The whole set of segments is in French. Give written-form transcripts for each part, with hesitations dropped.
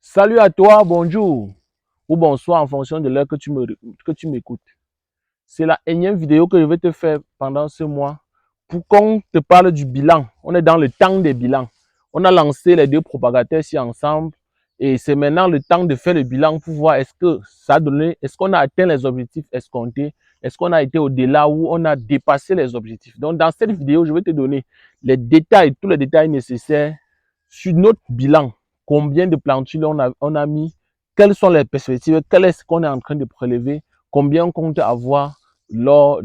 Salut à toi, bonjour ou bonsoir en fonction de l'heure que tu m'écoutes. C'est la énième vidéo que je vais te faire pendant ce mois pour qu'on te parle du bilan. On est dans le temps des bilans. On a lancé les deux propagateurs ici ensemble et c'est maintenant le temps de faire le bilan pour voir est-ce que ça a donné, est-ce qu'on a atteint les objectifs escomptés, est-ce qu'on a été au-delà ou on a dépassé les objectifs. Donc dans cette vidéo, je vais te donner les détails, tous les détails nécessaires sur notre bilan. Combien de plantules on a mis, quelles sont les perspectives, quel est ce qu'on est en train de prélever, combien on compte avoir quand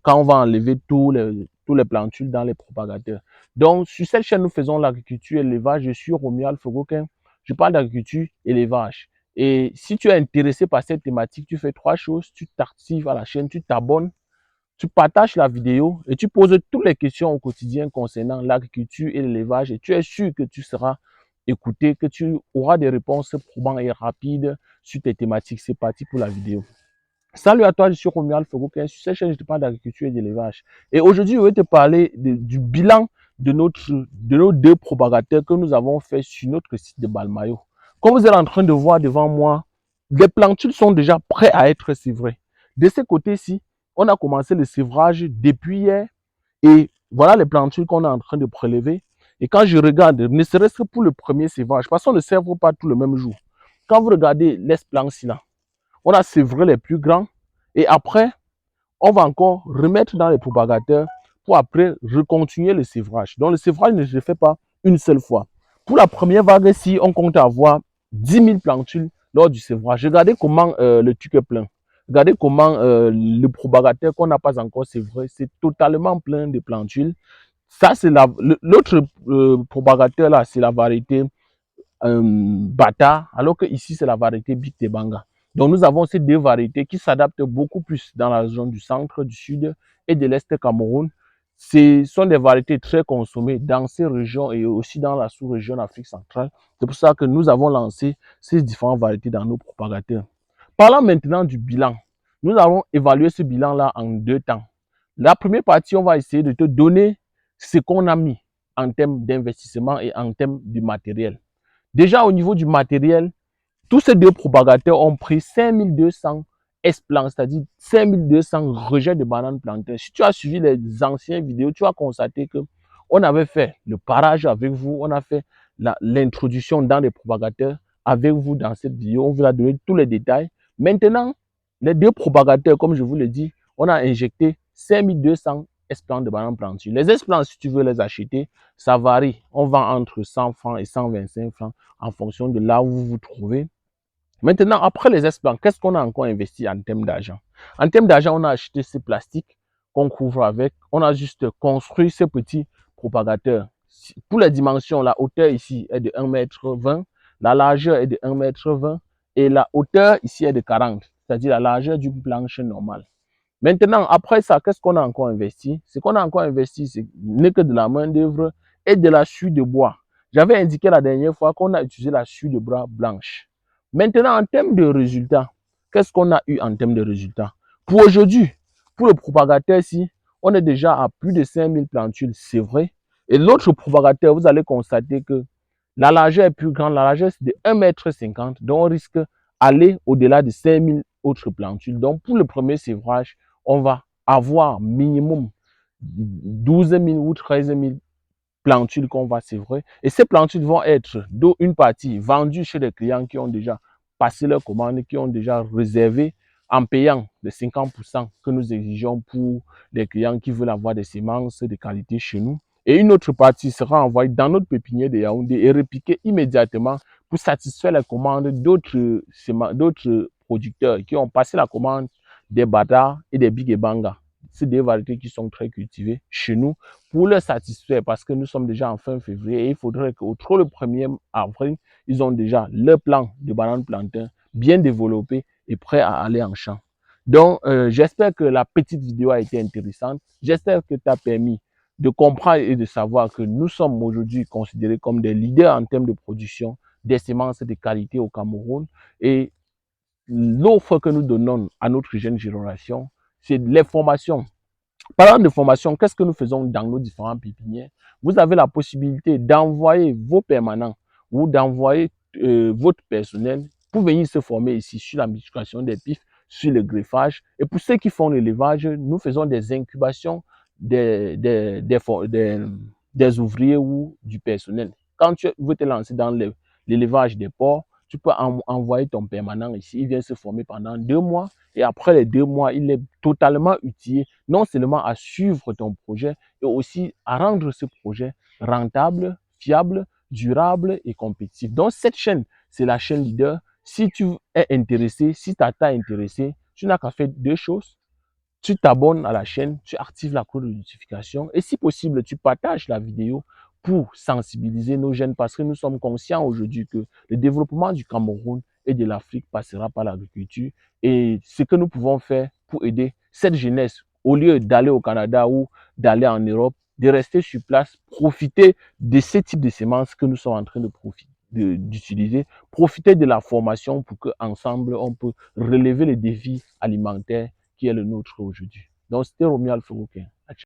on va enlever tous les plantules dans les propagateurs. Donc, sur cette chaîne, nous faisons l'agriculture et l'élevage. Je suis Romuald Fogokin. Je parle d'agriculture et élevage. Et si tu es intéressé par cette thématique, tu fais trois choses. Tu t'actives à la chaîne, tu t'abonnes, tu partages la vidéo et tu poses toutes les questions au quotidien concernant l'agriculture et l'élevage. Et tu es sûr que tu seras écouté, que tu auras des réponses probantes et rapides sur tes thématiques. C'est parti pour la vidéo. Salut à toi, je suis Romuald Fogokin. Sur cette chaîne, je te parle d'agriculture et d'élevage. Et aujourd'hui, je vais te parler du bilan de nos deux propagateurs que nous avons fait sur notre site de Balmayo. Comme vous êtes en train de voir devant moi, les plantules sont déjà prêts à être sévrées. De ce côté-ci, on a commencé le sévrage depuis hier et voilà les plantules qu'on est en train de prélever. Et quand je regarde, ne serait-ce que pour le premier sévrage, parce qu'on ne sèvre pas tout le même jour. Quand vous regardez l'esplancie là, on a sévré les plus grands et après, on va encore remettre dans les propagateurs pour après recontinuer le sévrage. Donc, le sévrage ne se fait pas une seule fois. Pour la première vague, si on compte avoir 10 000 plantules lors du sévrage, regardez comment le tuc est plein. Regardez comment le propagateur qu'on n'a pas encore sévré, c'est totalement plein de plantules. Ça, c'est l'autre propagateur là, c'est la variété Bata, alors que ici c'est la variété Big Tebanga. Donc nous avons ces deux variétés qui s'adaptent beaucoup plus dans la zone du centre, du sud et de l'est Cameroun. Ce sont des variétés très consommées dans ces régions et aussi dans la sous-région d'Afrique centrale. C'est pour ça que nous avons lancé ces différentes variétés dans nos propagateurs. Parlons maintenant du bilan. Nous allons évaluer ce bilan-là en deux temps. La première partie, on va essayer de te donner ce qu'on a mis en termes d'investissement et en termes du matériel. Déjà au niveau du matériel, tous ces deux propagateurs ont pris 5200 esplans, c'est-à-dire 5200 rejets de bananes plantains. Si tu as suivi les anciennes vidéos, tu as constaté que on avait fait le parage avec vous, on a fait l'introduction dans les propagateurs avec vous dans cette vidéo. On vous a donné tous les détails. Maintenant, les deux propagateurs, comme je vous l'ai dit, on a injecté 5200 esplans de bananes plantues. Les esplans, si tu veux les acheter, ça varie. On vend entre 100 francs et 125 francs en fonction de là où vous vous trouvez. Maintenant, après les esplans, qu'est-ce qu'on a encore investi en termes d'argent? En termes d'argent, on a acheté ces plastiques qu'on couvre avec. On a juste construit ces petits propagateurs. Pour les dimensions, la hauteur ici est de 1,20 m, la largeur est de 1,20 m et la hauteur ici est de 40, c'est-à-dire la largeur d'une planche normale. Maintenant, après ça, qu'est-ce qu'on a encore investi? Ce qu'on a encore investi, ce n'est que de la main-d'œuvre et de la suie de bois. J'avais indiqué la dernière fois qu'on a utilisé la suie de bois blanche. Maintenant, en termes de résultats, qu'est-ce qu'on a eu en termes de résultats? Pour aujourd'hui, pour le propagateur ici, on est déjà à plus de 5000 plantules, c'est vrai. Et l'autre propagateur, vous allez constater que la largeur est plus grande. La largeur, c'est de 1,50 m. Donc, on risque d'aller au-delà de 5000 autres plantules. Donc, pour le premier sévrage, on va avoir minimum 12 000 ou 13 000 plantules qu'on va sévrer. Et ces plantules vont être, une partie, vendues chez des clients qui ont déjà passé leur commande, qui ont déjà réservé en payant les 50% que nous exigeons pour les clients qui veulent avoir des semences de qualité chez nous. Et une autre partie sera envoyée dans notre pépinière de Yaoundé et répliquée immédiatement pour satisfaire les commandes d'autres producteurs qui ont passé la commande des Bata et des Big Banga. C'est des variétés qui sont très cultivées chez nous pour les satisfaire parce que nous sommes déjà en fin février et il faudrait qu'au 1er avril, ils ont déjà leur plan de bananes plantain bien développé et prêt à aller en champ. Donc, j'espère que la petite vidéo a été intéressante. J'espère que tu as permis de comprendre et de savoir que nous sommes aujourd'hui considérés comme des leaders en termes de production des semences de qualité au Cameroun. Et l'offre que nous donnons à notre jeune génération, c'est les formations. Parlant de formation, qu'est-ce que nous faisons dans nos différents pépinières? Vous avez la possibilité d'envoyer vos permanents ou d'envoyer votre personnel pour venir se former ici sur la multiplication des pifs, sur le greffage. Et pour ceux qui font l'élevage, nous faisons des incubations des ouvriers ou du personnel. Quand tu veux te lancer dans l'élevage des porcs, tu peux envoyer ton permanent ici. Il vient se former pendant 2 mois. Et après les 2 mois, il est totalement utile, non seulement à suivre ton projet, et aussi à rendre ce projet rentable, fiable, durable et compétitif. Donc, cette chaîne, c'est la chaîne leader. Si tu es intéressé, si tu as intéressé, tu n'as qu'à faire 2 choses. Tu t'abonnes à la chaîne, tu actives la cloche de notification et si possible, tu partages la vidéo pour sensibiliser nos jeunes parce que nous sommes conscients aujourd'hui que le développement du Cameroun et de l'Afrique passera par l'agriculture et ce que nous pouvons faire pour aider cette jeunesse, au lieu d'aller au Canada ou d'aller en Europe, de rester sur place, profiter de ce type de semences que nous sommes en train d'utiliser, profiter de la formation pour qu'ensemble, on peut relever les défis alimentaires qui est le nôtre aujourd'hui. Donc, c'était Romuald Furuken.